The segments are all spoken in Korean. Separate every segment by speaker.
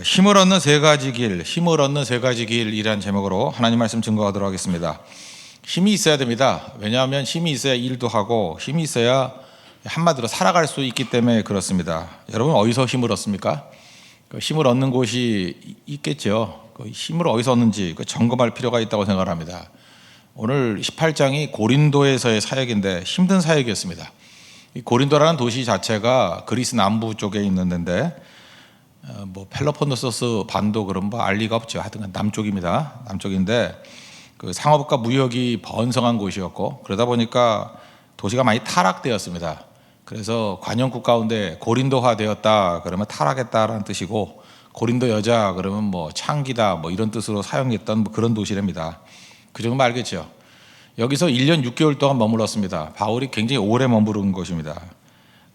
Speaker 1: 힘을 얻는 세 가지 길, 힘을 얻는 세 가지 길이란 제목으로 하나님 말씀 증거하도록 하겠습니다. 힘이 있어야 됩니다. 왜냐하면 힘이 있어야 일도 하고 힘이 있어야 한마디로 살아갈 수 있기 때문에 그렇습니다. 여러분 어디서 힘을 얻습니까? 그 힘을 얻는 곳이 있겠죠. 그 힘을 어디서 얻는지 점검할 필요가 있다고 생각을 합니다. 오늘 18장이 고린도에서의 사역인데 힘든 사역이었습니다. 이 고린도라는 도시 자체가 그리스 남부 쪽에 있는 데인데 펠로폰네소스 반도 그런 알 리가 없죠. 하여튼 남쪽입니다. 남쪽인데 그 상업과 무역이 번성한 곳이었고 그러다 보니까 도시가 많이 타락되었습니다. 그래서 관용국 가운데 고린도화 되었다 그러면 타락했다라는 뜻이고 고린도 여자 그러면 창기다 이런 뜻으로 사용했던 그런 도시랍니다. 그 정도 알겠죠. 여기서 1년 6개월 동안 머물렀습니다. 바울이 굉장히 오래 머무른 것입니다.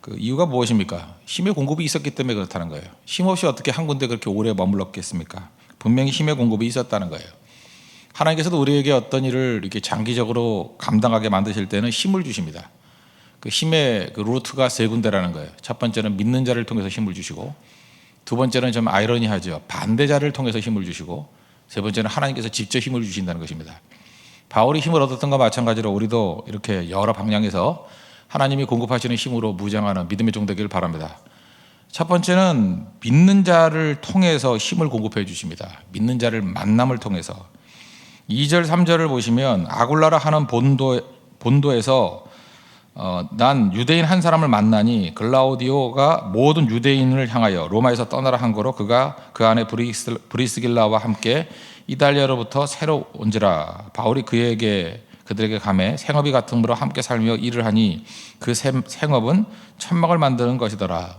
Speaker 1: 그 이유가 무엇입니까? 힘의 공급이 있었기 때문에 그렇다는 거예요. 힘 없이 어떻게 한 군데 그렇게 오래 머물렀겠습니까? 분명히 힘의 공급이 있었다는 거예요. 하나님께서도 우리에게 어떤 일을 이렇게 장기적으로 감당하게 만드실 때는 힘을 주십니다. 그 힘의 그 루트가 세 군데라는 거예요. 첫 번째는 믿는 자를 통해서 힘을 주시고, 두 번째는 좀 아이러니하죠. 반대자를 통해서 힘을 주시고, 세 번째는 하나님께서 직접 힘을 주신다는 것입니다. 바울이 힘을 얻었던 것과 마찬가지로 우리도 이렇게 여러 방향에서 하나님이 공급하시는 힘으로 무장하는 믿음의 종 되기를 바랍니다. 첫 번째는 믿는 자를 통해서 힘을 공급해 주십니다. 믿는 자를 만남을 통해서. 2절 3절을 보시면 아굴라라 하는 본도에서 난 유대인 한 사람을 만나니 글라우디오가 모든 유대인을 향하여 로마에서 떠나라 한 거로 그가 그 안에 브리스길라와 함께 이달리아로부터 새로 온지라. 바울이 그들에게 가매 생업이 같음으로 함께 살며 일을 하니 그 생업은 천막을 만드는 것이더라.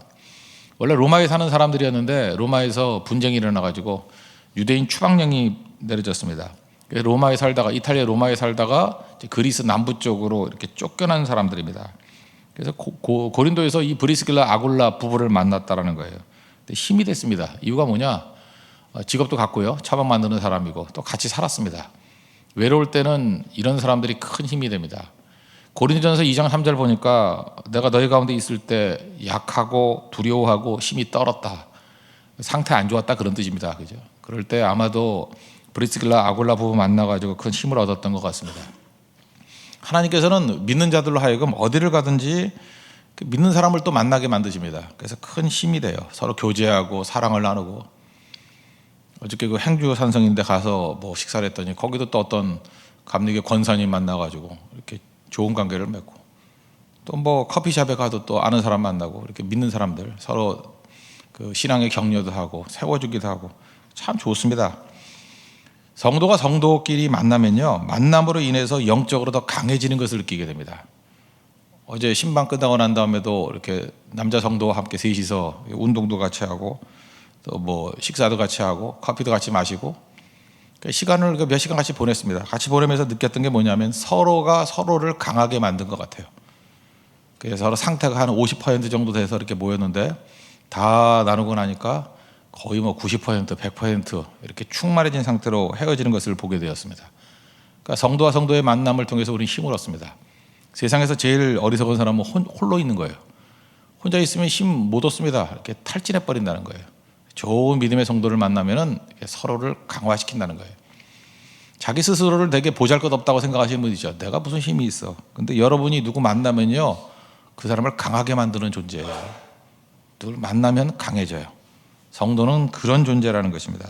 Speaker 1: 원래 로마에 사는 사람들이었는데 로마에서 분쟁이 일어나가지고 유대인 추방령이 내려졌습니다. 로마에 살다가 이탈리아 로마에 살다가 그리스 남부 쪽으로 이렇게 쫓겨난 사람들입니다. 그래서 고린도에서 이 브리스길라 아굴라 부부를 만났다라는 거예요. 근데 힘이 됐습니다. 이유가 뭐냐? 직업도 갖고요, 처방 만드는 사람이고 또 같이 살았습니다. 외로울 때는 이런 사람들이 큰 힘이 됩니다. 고린도전서 2장 3절 보니까 내가 너희 가운데 있을 때 약하고 두려워하고 힘이 떨었다, 상태 안 좋았다 그런 뜻입니다. 그죠? 그럴 때 아마도 브리스길라 아굴라 부부 만나가지고 큰 힘을 얻었던 것 같습니다. 하나님께서는 믿는 자들로 하여금 어디를 가든지 믿는 사람을 또 만나게 만드십니다. 그래서 큰 힘이 돼요. 서로 교제하고 사랑을 나누고. 어저께 그 행주 산성인데 가서 식사를 했더니 거기도 또 어떤 감리교 권사님 만나가지고 이렇게 좋은 관계를 맺고, 또 커피숍에 가도 또 아는 사람 만나고 이렇게 믿는 사람들 서로 그 신앙의 격려도 하고 세워주기도 하고 참 좋습니다. 성도가 성도끼리 만나면요, 만남으로 인해서 영적으로 더 강해지는 것을 느끼게 됩니다. 어제 신방 끝나고 난 다음에도 이렇게 남자 성도와 함께 셋이서 운동도 같이 하고 또 식사도 같이 하고 커피도 같이 마시고 시간을 몇 시간 같이 보냈습니다. 같이 보내면서 느꼈던 게 뭐냐면 서로가 서로를 강하게 만든 것 같아요. 그래서 서로 상태가 한 50% 정도 돼서 이렇게 모였는데 다 나누고 나니까 거의 90%, 100% 이렇게 충만해진 상태로 헤어지는 것을 보게 되었습니다. 그러니까 성도와 성도의 만남을 통해서 우리는 힘을 얻습니다. 세상에서 제일 어리석은 사람은 홀로 있는 거예요. 혼자 있으면 힘 못 얻습니다. 이렇게 탈진해 버린다는 거예요. 좋은 믿음의 성도를 만나면은 서로를 강화시킨다는 거예요. 자기 스스로를 되게 보잘것없다고 생각하시는 분이죠. 내가 무슨 힘이 있어. 근데 여러분이 누구 만나면요, 그 사람을 강하게 만드는 존재예요. 누굴 만나면 강해져요. 성도는 그런 존재라는 것입니다.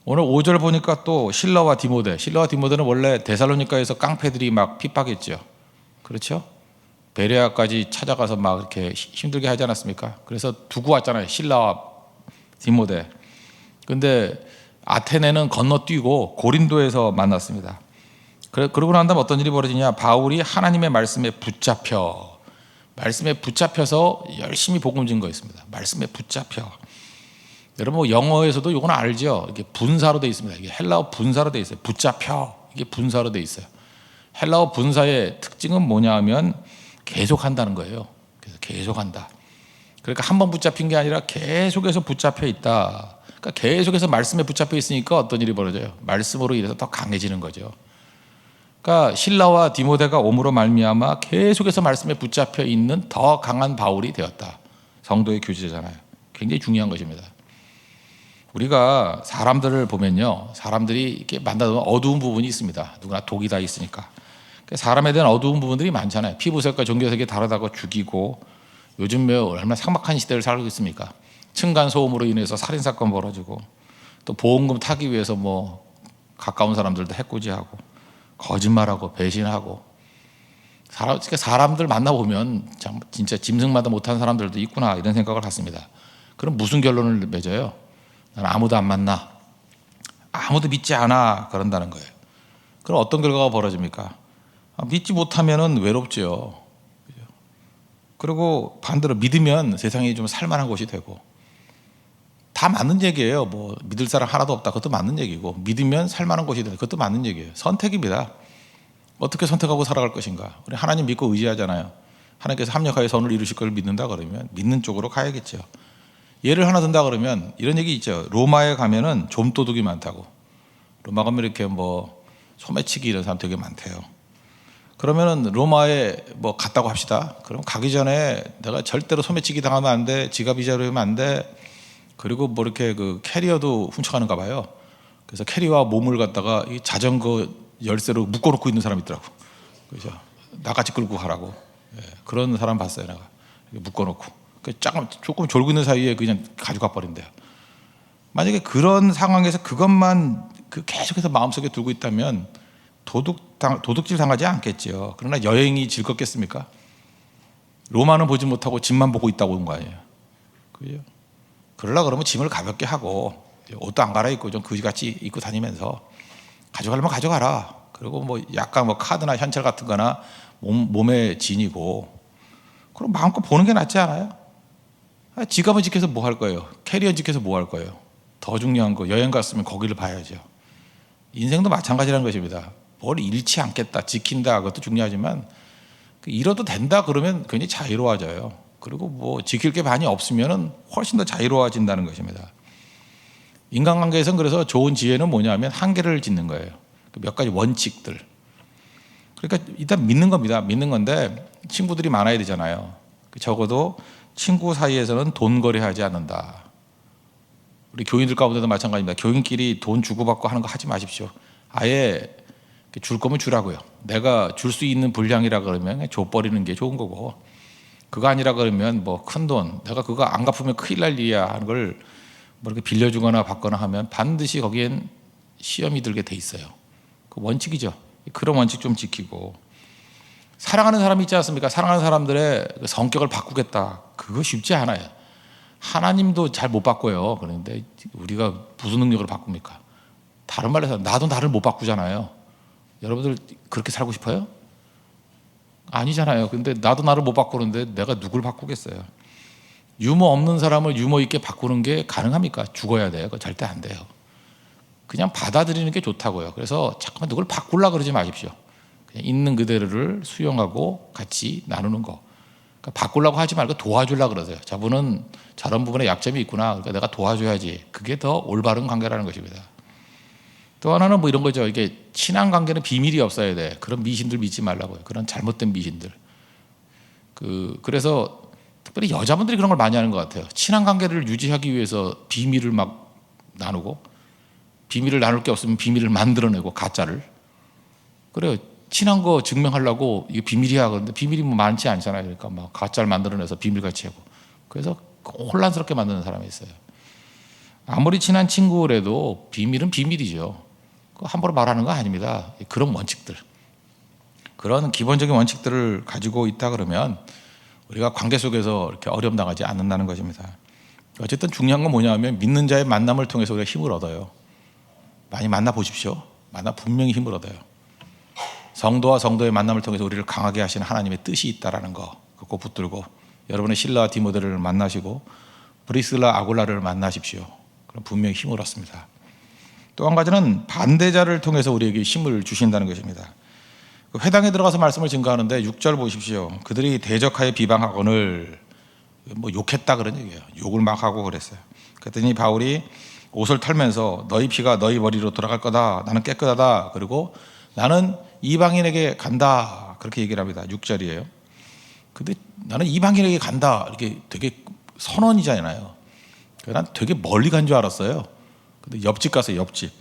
Speaker 1: 오늘 5절 보니까 또 실라와 디모데는 원래 데살로니가에서 깡패들이 막 핍박했죠. 그렇죠? 베레아까지 찾아가서 막 이렇게 힘들게 하지 않았습니까? 그래서 두고 왔잖아요, 실라와 디모데. 근데 아테네는 건너뛰고 고린도에서 만났습니다. 그러고 난 다음에 어떤 일이 벌어지냐? 바울이 하나님의 말씀에 붙잡혀서 열심히 복음 증거했습니다. 말씀에 붙잡혀. 여러분 영어에서도 이건 알죠? 이게 분사로 돼 있습니다. 이게 헬라어 분사로 돼 있어요. 붙잡혀. 이게 분사로 돼 있어요. 헬라어 분사의 특징은 뭐냐 하면 계속한다는 거예요. 그래서 계속한다. 그러니까 한 번 붙잡힌 게 아니라 계속해서 붙잡혀 있다. 그러니까 계속해서 말씀에 붙잡혀 있으니까 어떤 일이 벌어져요? 말씀으로 인해서 더 강해지는 거죠. 그러니까 실라와 디모데가 옴으로 말미암아 계속해서 말씀에 붙잡혀 있는 더 강한 바울이 되었다. 성도의 교제잖아요. 굉장히 중요한 것입니다. 우리가 사람들을 보면요, 사람들이 이렇게 만나면 어두운 부분이 있습니다. 누구나 독이 다 있으니까. 사람에 대한 어두운 부분들이 많잖아요. 피부색과 종교색이 다르다고 죽이고, 요즘 얼마나 삭막한 시대를 살고 있습니까? 층간 소음으로 인해서 살인 사건 벌어지고, 또 보험금 타기 위해서 뭐 가까운 사람들도 해코지하고, 거짓말하고 배신하고. 사람들 만나보면 진짜 짐승마다 못한 사람들도 있구나, 이런 생각을 갖습니다. 그럼 무슨 결론을 맺어요? 난 아무도 안 만나, 아무도 믿지 않아, 그런다는 거예요. 그럼 어떤 결과가 벌어집니까? 믿지 못하면 외롭죠. 그리고 반대로 믿으면 세상이 좀 살만한 곳이 되고. 다 맞는 얘기예요. 뭐 믿을 사람 하나도 없다, 그것도 맞는 얘기고, 믿으면 살만한 곳이 되는, 그것도 맞는 얘기예요. 선택입니다. 어떻게 선택하고 살아갈 것인가. 우리 하나님 믿고 의지하잖아요. 하나님께서 합력하여 선을 이루실 걸 믿는다 그러면 믿는 쪽으로 가야겠죠. 예를 하나 든다 그러면 이런 얘기 있죠. 로마에 가면은 좀도둑이 많다고. 로마 가면 이렇게 뭐 소매치기 이런 사람 되게 많대요. 그러면은 로마에 뭐 갔다고 합시다. 그럼 가기 전에 내가 절대로 소매치기 당하면 안 돼, 지갑 잊어버리면 안 돼, 그리고 뭐 이렇게 그 캐리어도 훔쳐가는가 봐요. 그래서 캐리어와 몸을 갖다가 이 자전거 열쇠로 묶어놓고 있는 사람이 있더라고. 그죠? 나같이 끌고 가라고. 예, 그런 사람 봤어요, 내가. 묶어놓고. 조금 졸고 있는 사이에 그냥 가져가 버린대요. 만약에 그런 상황에서 그것만 계속해서 마음속에 두고 있다면 도둑질 당하지 않겠죠. 그러나 여행이 즐겁겠습니까? 로마는 보지 못하고 짐만 보고 있다고 온 거 아니에요. 그죠? 그러려고 그러면 짐을 가볍게 하고 옷도 안 갈아입고 좀 그지같이 입고 다니면서 가져가려면 가져가라. 그리고 뭐 약간 뭐 카드나 현찰 같은 거나 몸에 지니고, 그럼 마음껏 보는 게 낫지 않아요? 지갑은 지켜서 뭐 할 거예요? 캐리어 지켜서 뭐 할 거예요? 더 중요한 거, 여행 갔으면 거기를 봐야죠. 인생도 마찬가지라는 것입니다. 뭘 잃지 않겠다, 지킨다, 그것도 중요하지만 잃어도 된다 그러면 굉장히 자유로워져요. 그리고 뭐 지킬 게 많이 없으면 훨씬 더 자유로워진다는 것입니다. 인간관계에서는 그래서 좋은 지혜는 뭐냐면 한계를 짓는 거예요. 몇 가지 원칙들. 그러니까 일단 믿는 겁니다. 믿는 건데 친구들이 많아야 되잖아요. 적어도 친구 사이에서는 돈 거래하지 않는다. 우리 교인들 가운데도 마찬가지입니다. 교인끼리 돈 주고받고 하는 거 하지 마십시오. 아예 줄 거면 주라고요. 내가 줄 수 있는 분량이라 그러면 줘버리는 게 좋은 거고, 그거 아니라 그러면 뭐 큰 돈, 내가 그거 안 갚으면 큰일 날 일이야 하는 걸 뭐 이렇게 빌려주거나 받거나 하면 반드시 거기엔 시험이 들게 돼 있어요. 그 원칙이죠. 그런 원칙 좀 지키고. 사랑하는 사람이 있지 않습니까? 사랑하는 사람들의 성격을 바꾸겠다, 그거 쉽지 않아요. 하나님도 잘 못 바꿔요. 그런데 우리가 무슨 능력으로 바꿉니까? 다른 말로 해서 나도 나를 못 바꾸잖아요. 여러분들 그렇게 살고 싶어요? 아니잖아요. 근데 나도 나를 못 바꾸는데 내가 누굴 바꾸겠어요? 유머 없는 사람을 유머 있게 바꾸는 게 가능합니까? 죽어야 돼요. 그거 절대 안 돼요. 그냥 받아들이는 게 좋다고요. 그래서 잠깐만 누굴 바꾸려고 그러지 마십시오. 그냥 있는 그대로를 수용하고 같이 나누는 거. 그러니까 바꾸려고 하지 말고 도와주려고 그러세요. 저분은 저런 부분에 약점이 있구나, 그러니까 내가 도와줘야지. 그게 더 올바른 관계라는 것입니다. 또 하나는 뭐 이런 거죠. 이게 친한 관계는 비밀이 없어야 돼. 그런 미신들 믿지 말라고요. 그런 잘못된 미신들. 그래서 특별히 여자분들이 그런 걸 많이 하는 것 같아요. 친한 관계를 유지하기 위해서 비밀을 막 나누고, 비밀을 나눌 게 없으면 비밀을 만들어내고, 가짜를. 그래요. 친한 거 증명하려고 이게 비밀이야. 그런데 비밀이 뭐 많지 않잖아요. 그러니까 막 가짜를 만들어내서 비밀같이 하고. 그래서 혼란스럽게 만드는 사람이 있어요. 아무리 친한 친구라도 비밀은 비밀이죠. 함부로 말하는 거 아닙니다. 그런 원칙들, 그런 기본적인 원칙들을 가지고 있다 그러면 우리가 관계 속에서 이렇게 어려움 당하지 않는다는 것입니다. 어쨌든 중요한 건 뭐냐면 믿는 자의 만남을 통해서 우리가 힘을 얻어요. 많이 만나 보십시오. 만나 분명히 힘을 얻어요. 성도와 성도의 만남을 통해서 우리를 강하게 하시는 하나님의 뜻이 있다라는 거, 그거 붙들고 여러분의 실라와 디모데를 만나시고 브리스라 아굴라를 만나십시오. 그럼 분명히 힘을 얻습니다. 또 한 가지는 반대자를 통해서 우리에게 힘을 주신다는 것입니다. 회당에 들어가서 말씀을 증거하는데 6절 보십시오. 그들이 대적하여 비방하거늘, 뭐 욕했다 그런 얘기예요. 욕을 막 하고 그랬어요. 그랬더니 바울이 옷을 털면서 너희 피가 너희 머리로 돌아갈 거다, 나는 깨끗하다, 그리고 나는 이방인에게 간다, 그렇게 얘기를 합니다. 6절이에요. 근데 나는 이방인에게 간다, 이렇게 되게 선언이잖아요. 난 되게 멀리 간 줄 알았어요. 근데 옆집 갔어요. 옆집.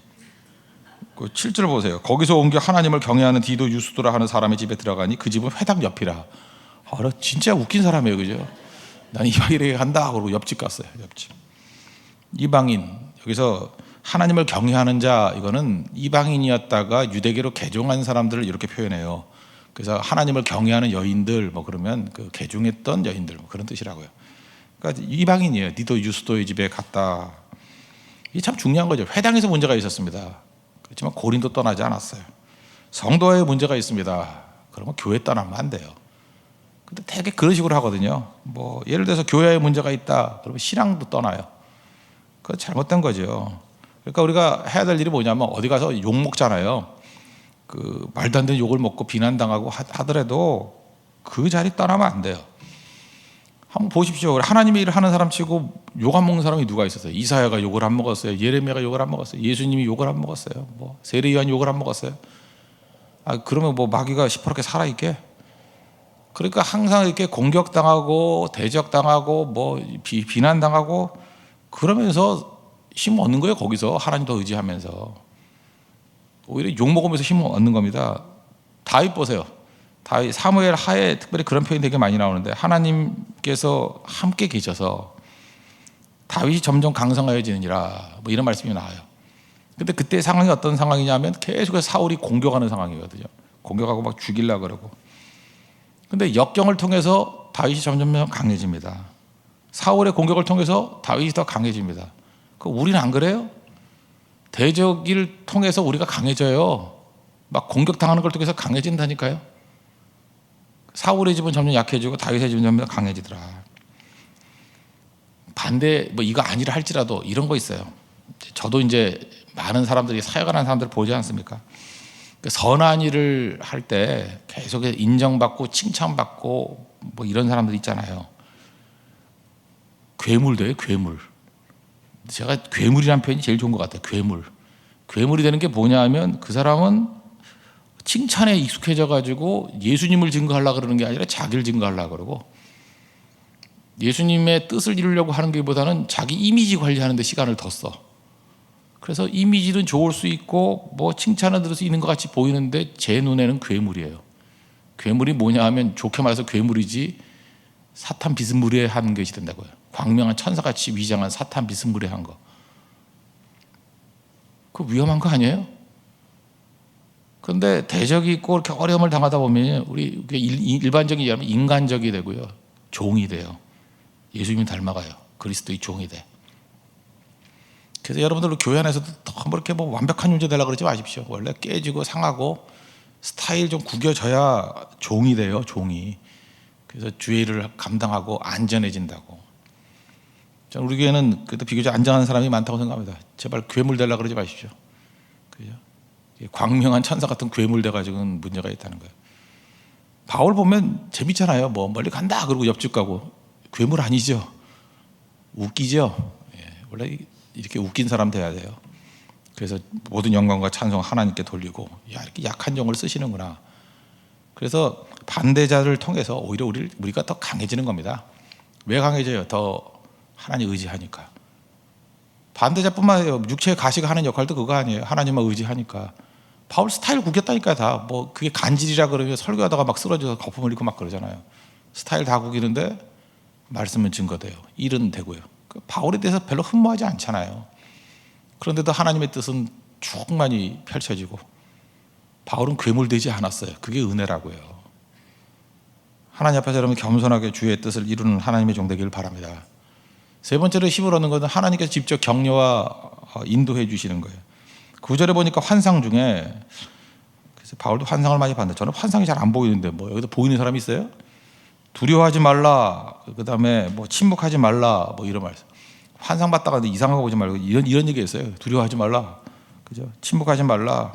Speaker 1: 그 7절 보세요. 거기서 옮겨 하나님을 경외하는 디도 유스도라 하는 사람의 집에 들어가니 그 집은 회당 옆이라. 진짜 웃긴 사람이에요, 그죠? 난 이방인에게 간다 그러고 옆집 갔어요. 옆집. 이방인, 여기서 하나님을 경외하는 자, 이거는 이방인이었다가 유대계로 개종한 사람들을 이렇게 표현해요. 그래서 하나님을 경외하는 여인들, 뭐 그러면 그 개종했던 여인들, 뭐 그런 뜻이라고요. 그러니까 이방인이에요. 디도 유스도의 집에 갔다. 이게 참 중요한 거죠. 회당에서 문제가 있었습니다. 그렇지만 고린도 떠나지 않았어요. 성도에 문제가 있습니다. 그러면 교회 떠나면 안 돼요. 근데 되게 그런 식으로 하거든요. 뭐 예를 들어서 교회에 문제가 있다. 그러면 신앙도 떠나요. 그건 잘못된 거죠. 그러니까 우리가 해야 될 일이 뭐냐면 어디 가서 욕 먹잖아요. 그 말도 안 되는 욕을 먹고 비난당하고 하더라도 그 자리 떠나면 안 돼요. 한번 보십시오. 하나님의 일을 하는 사람 치고 욕 안 먹는 사람이 누가 있었어요? 이사야가 욕을 안 먹었어요. 예레미야가 욕을 안 먹었어요. 예수님이 욕을 안 먹었어요. 뭐 세례 요한 욕을 안 먹었어요. 그러면 뭐 마귀가 시퍼렇게 살아있게? 그러니까 항상 이렇게 공격당하고 대적당하고 뭐 비난당하고 그러면서 힘 얻는 거예요. 거기서 하나님 더 의지하면서 오히려 욕 먹으면서 힘 얻는 겁니다. 다윗 보세요. 다윗 사무엘 하에 특별히 그런 표현이 되게 많이 나오는데 하나님께서 함께 계셔서 다윗이 점점 강성하여지느니라 뭐 이런 말씀이 나와요. 근데 그때 상황이 어떤 상황이냐면 계속해서 사울이 공격하는 상황이거든요. 공격하고 막 죽이려고 그러고. 근데 역경을 통해서 다윗이 점점 강해집니다. 사울의 공격을 통해서 다윗이 더 강해집니다. 우리는 안 그래요? 대적을 통해서 우리가 강해져요. 막 공격당하는 걸 통해서 강해진다니까요. 사울의 집은 점점 약해지고 다윗의 집은 점점 강해지더라. 반대 뭐 이거 아니라 할지라도 이런 거 있어요. 저도 이제 많은 사람들이 사역하는 사람들을 보지 않습니까? 선한 일을 할 때 계속 인정받고 칭찬받고 뭐 이런 사람들 있잖아요. 괴물 돼요, 괴물. 제가 괴물이라는 표현이 제일 좋은 것 같아요. 괴물이 되는 게 뭐냐 하면 그 사람은 칭찬에 익숙해져 가지고 예수님을 증거하려고 그러는 게 아니라 자기를 증거하려고 그러고 예수님의 뜻을 이루려고 하는 것보다는 자기 이미지 관리하는 데 시간을 더 써. 그래서 이미지는 좋을 수 있고 뭐 칭찬을 들을 수 있는 것 같이 보이는데 제 눈에는 괴물이에요. 괴물이 뭐냐 하면 좋게 말해서 괴물이지 사탄 비스무리한 것이 된다고요. 광명한 천사같이 위장한 사탄 비스무리한 거. 그거 위험한 거 아니에요? 그런데 대적이 있고 이렇게 어려움을 당하다 보면 우리 일반적인 얘기하면 인간적이 되고요. 종이 돼요. 예수님 닮아가요. 그리스도의 종이 돼. 그래서 여러분들 교회 안에서도 한번 이렇게 뭐 완벽한 존재 되려고 그러지 마십시오. 원래 깨지고 상하고 스타일 좀 구겨져야 종이 돼요. 종이. 그래서 주의 일을 감당하고 안전해진다고. 저는 우리 교회는 그래도 비교적 안전한 사람이 많다고 생각합니다. 제발 괴물 되려고 그러지 마십시오. 그죠? 광명한 천사 같은 괴물 돼가지고는 문제가 있다는 거예요. 바울 보면 재밌잖아요. 뭐 멀리 간다 그러고 옆집 가고 괴물 아니죠. 웃기죠. 원래 이렇게 웃긴 사람 돼야 돼요. 그래서 모든 영광과 찬송 하나님께 돌리고 이렇게 약한 종을 쓰시는구나. 그래서 반대자를 통해서 오히려 우리가 더 강해지는 겁니다. 왜 강해져요? 더 하나님 의지하니까. 반대자뿐만 아니라 육체의 가시가 하는 역할도 그거 아니에요. 하나님만 의지하니까. 바울 스타일 구겼다니까 다. 뭐 그게 간질이라 그러면 설교하다가 막 쓰러져서 거품을 잃고 막 그러잖아요. 스타일 다 구기는데 말씀은 증거돼요. 일은 되고요. 바울에 대해서 별로 흠모하지 않잖아요. 그런데도 하나님의 뜻은 충만히 펼쳐지고 바울은 괴물되지 않았어요. 그게 은혜라고요. 하나님 앞에서 여러분 겸손하게 주의 뜻을 이루는 하나님의 종 되기를 바랍니다. 세 번째로 힘을 얻는 것은 하나님께서 직접 격려와 인도해 주시는 거예요. 9절에 보니까 환상 중에 그래서 바울도 환상을 많이 봤는데 저는 환상이 잘 안 보이는데 뭐 여기서 보이는 사람이 있어요? 두려워하지 말라. 그다음에 뭐 침묵하지 말라. 뭐 이런 말씀. 환상 봤다가 이상하고 보지 말고 이런 얘기했어요. 두려워하지 말라. 그죠? 침묵하지 말라.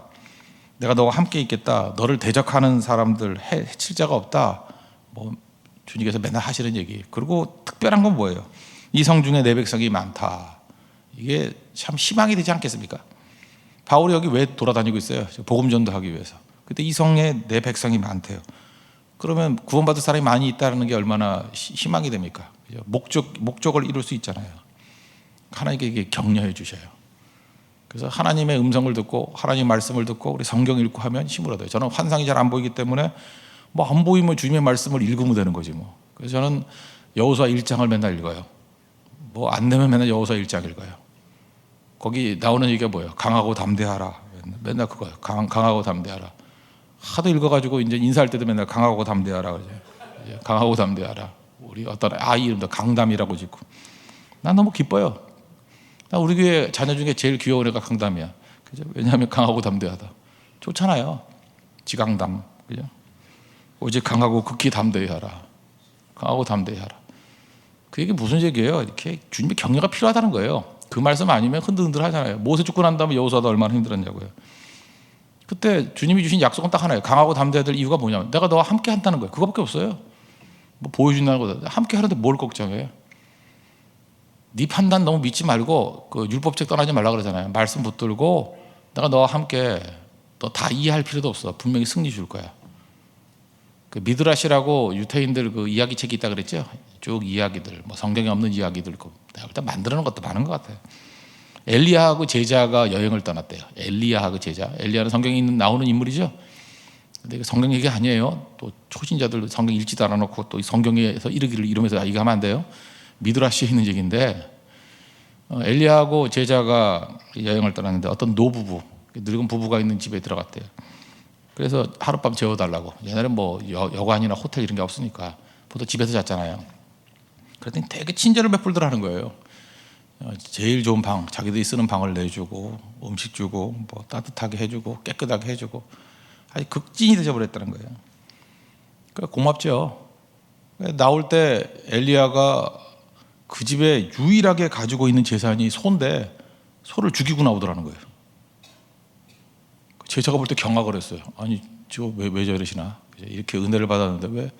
Speaker 1: 내가 너와 함께 있겠다. 너를 대적하는 사람들 해칠 자가 없다. 뭐 주님께서 맨날 하시는 얘기. 그리고 특별한 건 뭐예요? 이 성 중에 내 백성이 많다. 이게 참 희망이 되지 않겠습니까? 바울이 여기 왜 돌아다니고 있어요? 복음 전도하기 위해서. 그때 이 성에 내 백성이 많대요. 그러면 구원받을 사람이 많이 있다는 게 얼마나 희망이 됩니까? 목적을 이룰 수 있잖아요. 하나님께 이게 격려해 주셔요. 그래서 하나님의 음성을 듣고 하나님 말씀을 듣고 우리 성경 읽고 하면 힘을 얻어요. 저는 환상이 잘 안 보이기 때문에 뭐 안 보이면 주님의 말씀을 읽으면 되는 거지 뭐. 그래서 저는 여호수아 1장을 맨날 읽어요. 뭐 안 되면 맨날 여호수아 1장 읽어요. 거기 나오는 얘기가 뭐예요? 강하고 담대하라. 맨날 그거예요. 강하고 담대하라. 하도 읽어가지고 이제 인사할 때도 맨날 강하고 담대하라 그러죠. 강하고 담대하라. 우리 어떤 아이 이름도 강담이라고 짓고. 난 너무 기뻐요. 나 우리 교회 자녀 중에 제일 귀여운 애가 강담이야. 그죠? 왜냐하면 강하고 담대하다. 좋잖아요. 지강담. 그죠? 오직 강하고 극히 담대하라. 강하고 담대하라. 그 얘기 무슨 얘기예요? 이렇게 주님의 격려가 필요하다는 거예요. 그 말씀 아니면 흔들흔들 하잖아요. 모세 죽고 난 다음에 여호수아도 얼마나 힘들었냐고요. 그때 주님이 주신 약속은 딱 하나예요. 강하고 담대해야 될 이유가 뭐냐면 내가 너와 함께 한다는 거예요. 그거밖에 없어요. 뭐 보여준다는 거다. 함께 하는데 뭘 걱정해? 네 판단 너무 믿지 말고 그 율법책 떠나지 말라 그러잖아요. 말씀 붙들고 내가 너와 함께 너 다 이해할 필요도 없어. 분명히 승리 줄 거야. 그 미드라시라고 유태인들 그 이야기 책이 있다 그랬죠. 쭉 이야기들, 뭐 성경에 없는 이야기들, 내가 일단 만들어 놓은 것도 많은 것 같아요. 엘리야하고 제자가 여행을 떠났대요. 엘리야하고 제자. 엘리야는 성경에 나오는 인물이죠. 근데 이거 성경 얘기 아니에요. 또 초신자들 성경 읽지도 않아놓고 또 성경에서 이르기를 이러면서 이거 하면 안 돼요. 미드라시에 있는 얘기인데 엘리야하고 제자가 여행을 떠났는데 어떤 노부부, 늙은 부부가 있는 집에 들어갔대요. 그래서 하룻밤 재워달라고. 옛날에 뭐 여관이나 호텔 이런 게 없으니까 보통 집에서 잤잖아요. 그랬더니 되게 친절을 베풀더라 하는 거예요. 제일 좋은 방, 자기들이 쓰는 방을 내주고 음식 주고 뭐 따뜻하게 해주고 깨끗하게 해주고 아주 극진이 되어버렸다는 거예요. 그러니까 고맙죠. 나올 때 엘리야가 그 집에 유일하게 가지고 있는 재산이 소인데 소를 죽이고 나오더라는 거예요. 제자가 볼 때 경악을 했어요. 아니 저 왜 저러시나? 이렇게 은혜를 받았는데 왜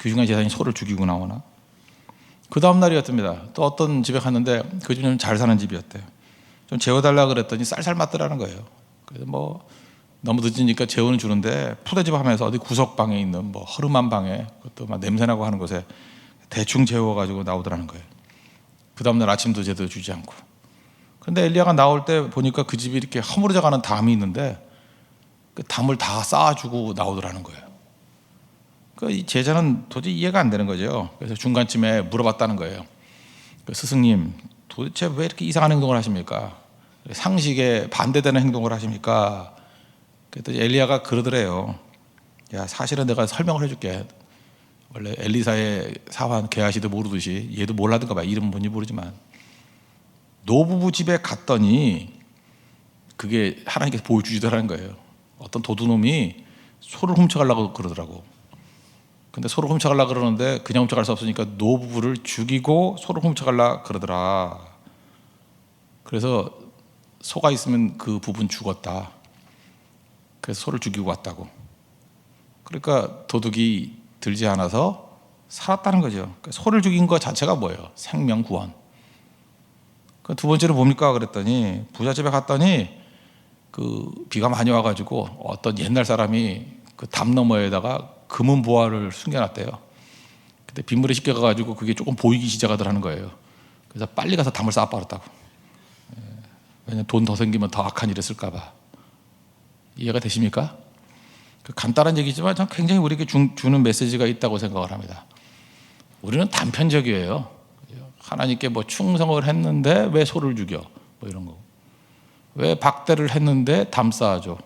Speaker 1: 귀중한 재산이 소를 죽이고 나오나? 그 다음 날이었습니다. 또 어떤 집에 갔는데 그 집은 잘 사는 집이었대요. 좀 재워달라 그랬더니 쌀쌀 맞더라는 거예요. 그래서 뭐 너무 늦으니까 재워는 주는데 푸대집 하면서 어디 구석방에 있는 뭐 허름한 방에 그것도 막 냄새나고 하는 곳에 대충 재워가지고 나오더라는 거예요. 그 다음날 아침도 제대로 주지 않고. 그런데 엘리야가 나올 때 보니까 그 집이 이렇게 허물어져가는 담이 있는데 그 담을 다 쌓아주고 나오더라는 거예요. 이 제자는 도저히 이해가 안 되는 거죠. 그래서 중간쯤에 물어봤다는 거예요. 스승님, 도대체 왜 이렇게 이상한 행동을 하십니까? 상식에 반대되는 행동을 하십니까? 그랬더니 엘리야가 그러더래요. 야, 사실은 내가 설명을 해줄게. 원래 엘리사의 사환 게하시도 모르듯이 얘도 몰라든가 봐. 이름은 뭔지 모르지만 노부부 집에 갔더니 그게 하나님께서 보여주시더라는 거예요. 어떤 도둑놈이 소를 훔쳐가려고 그러더라고. 근데 소를 훔쳐가려고 그러는데 그냥 훔쳐갈 수 없으니까 노부부를 죽이고 소를 훔쳐가려고 그러더라. 그래서 소가 있으면 그 부부는 죽었다. 그래서 소를 죽이고 왔다고. 그러니까 도둑이 들지 않아서 살았다는 거죠. 그러니까 소를 죽인 것 자체가 뭐예요? 생명 구원. 두 번째로 뭡니까? 그랬더니 부잣집에 갔더니 그 비가 많이 와가지고 어떤 옛날 사람이 그 담 너머에다가 금은 보화를 숨겨놨대요. 근데 빗물에 씻겨가지고 그게 조금 보이기 시작하더라는 거예요. 그래서 빨리 가서 담을 쌓아버렸다고. 왜냐면 돈 더 생기면 더 악한 일을 쓸까봐. 이해가 되십니까? 간단한 얘기지만 전 굉장히 우리에게 주는 메시지가 있다고 생각을 합니다. 우리는 단편적이에요. 하나님께 뭐 충성을 했는데 왜 소를 죽여? 뭐 이런 거. 왜 박대를 했는데 담 쌓아줘?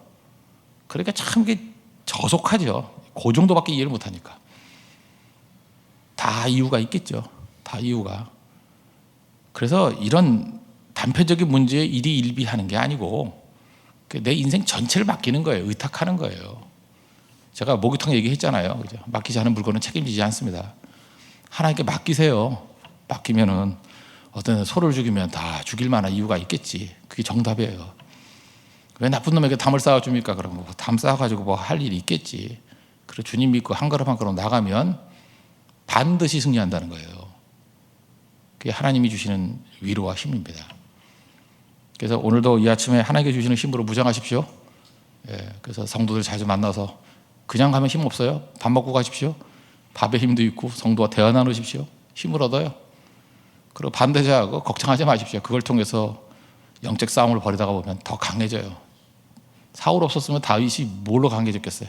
Speaker 1: 그러니까 참 이게 저속하죠. 그 정도밖에 이해를 못하니까. 다 이유가 있겠죠. 다 이유가. 그래서 이런 단편적인 문제에 일희일비하는 게 아니고 내 인생 전체를 맡기는 거예요. 의탁하는 거예요. 제가 모기통 얘기했잖아요. 그죠? 맡기지 않은 물건은 책임지지 않습니다. 하나님께 맡기세요. 맡기면은 어떤 소를 죽이면 다 죽일 만한 이유가 있겠지. 그게 정답이에요. 왜 나쁜 놈에게 담을 쌓아줍니까? 그러면 담 쌓아가지고 뭐 할 일이 있겠지. 그래 주님 믿고 한 걸음 한 걸음 나가면 반드시 승리한다는 거예요. 그게 하나님이 주시는 위로와 힘입니다. 그래서 오늘도 이 아침에 하나님께 주시는 힘으로 무장하십시오. 그래서 성도들 자주 만나서 그냥 가면 힘 없어요. 밥 먹고 가십시오. 밥에 힘도 있고 성도와 대화 나누십시오. 힘을 얻어요. 그리고 반대자하고 걱정하지 마십시오. 그걸 통해서 영적 싸움을 벌이다가 보면 더 강해져요. 사울 없었으면 다윗이 뭘로 강해졌겠어요?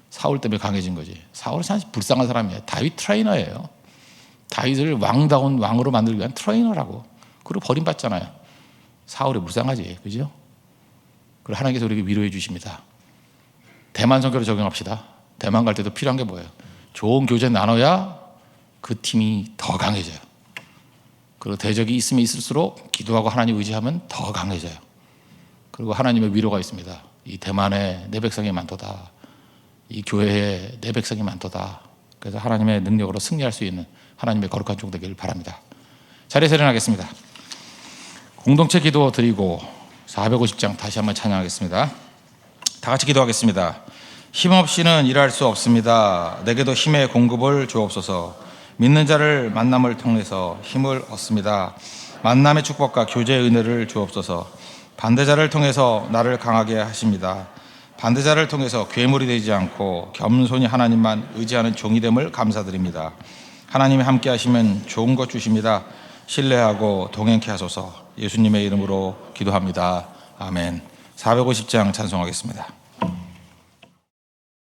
Speaker 1: 사울 때문에 강해진 거지. 사울은 참 불쌍한 사람이에요. 다윗 트레이너예요. 다윗을 왕다운 왕으로 만들기 위한 트레이너라고. 그리고 버림받잖아요. 사울이 불쌍하지, 그죠? 그리고 하나님께서 우리에게 위로해 주십니다. 대만 선교로 적용합시다. 대만 갈 때도 필요한 게 뭐예요? 좋은 교제 나눠야 그 팀이 더 강해져요. 그리고 대적이 있으면 있을수록 기도하고 하나님 의지하면 더 강해져요. 그리고 하나님의 위로가 있습니다. 이 대만에 내 백성이 많도다. 이 교회에 내 백성이 많도다. 그래서 하나님의 능력으로 승리할 수 있는 하나님의 거룩한 종 되기를 바랍니다. 자리에서 일어나겠습니다. 공동체 기도 드리고 450장 다시 한번 찬양하겠습니다. 다 같이 기도하겠습니다. 힘없이는 일할 수 없습니다. 내게도 힘의 공급을 주옵소서. 믿는 자를 만남을 통해서 힘을 얻습니다. 만남의 축복과 교제의 은혜를 주옵소서. 반대자를 통해서 나를 강하게 하십니다. 반대자를 통해서 괴물이 되지 않고 겸손히 하나님만 의지하는 종이 됨을 감사드립니다. 하나님이 함께 하시면 좋은 것 주십니다. 신뢰하고 동행케 하소서. 예수님의 이름으로 기도합니다. 아멘. 450장 찬송하겠습니다.